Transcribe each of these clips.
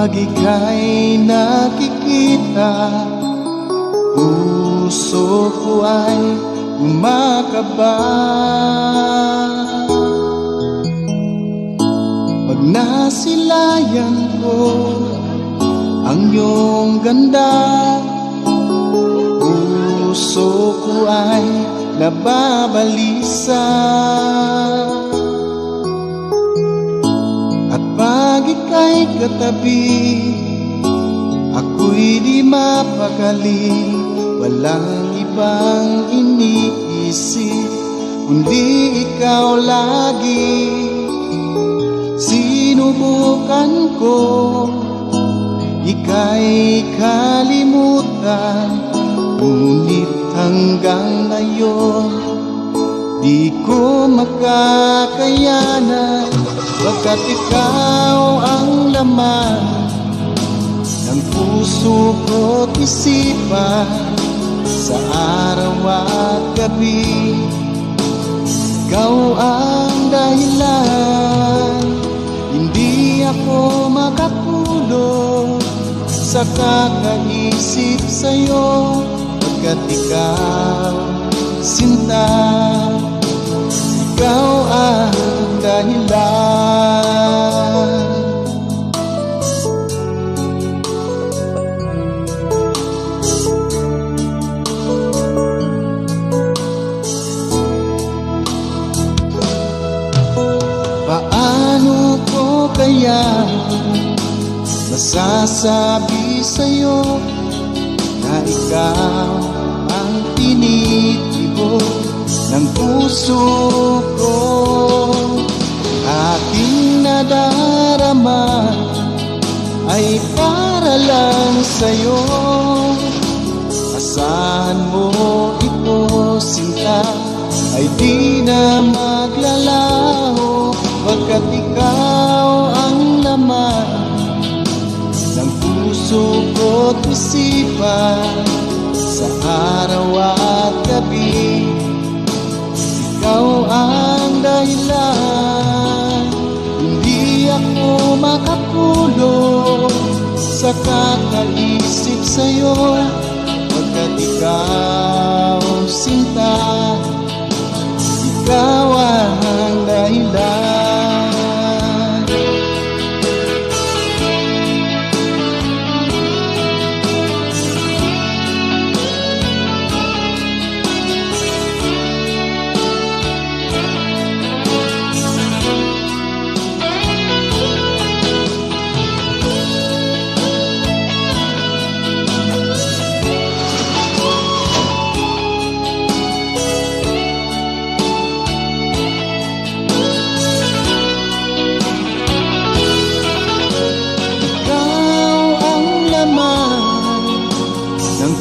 Pag ika'y nakikita, puso ko ay kumakaba. Pag nasilayan ko ang iyong ganda, puso ko ay nababalisa. At pag ika'y katabi, ako'y di mapakali. Walang ibang iniisip kundi ikaw lagi. Sinubukan ko ika'y kalimutan, ngunit hanggang ngayon di ko makakayanan. Baga't ikaw ang laman ng puso ko't isipan, sa araw at gabi ikaw ang dahilan. Hindi ako makatulog sa kakaisip sa'yo, pagkat ikaw, sinta, ikaw ang dahilan. Paano ko kaya masasabi sa'yo na ikaw ang tinitibok ng puso ko? Aking nadarama ay para lang sa'yo. Asahan mo ito, sinta, ay di na maglalaho, pagkat ikaw ang laman ng puso ko't isipan, sa araw at gabi ikaw ang dahilan. Hindi ako makatulog sa kakaisip sa'yo, pagkat ikaw, sinta, ikaw ang dahilan.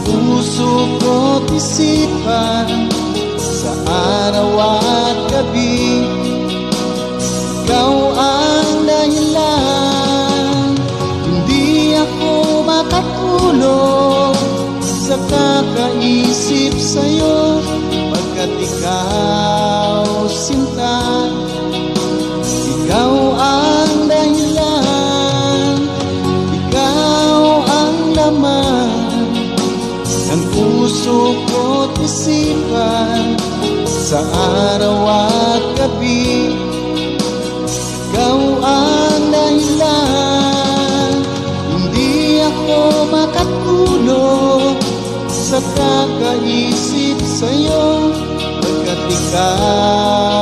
Puso ko't isipan, sa araw at gabi ikaw ang dahilan. Hindi ako makatulog sa kakaisip sa'yo, pagkat ikaw, sinta, ikaw ang dahilan. Ikaw ang laman ng puso ko't isipan, sa araw at gabi ikaw ang dahilan. Hindi ako makatulog sa kakaisip sa'yo, pagkat ikaw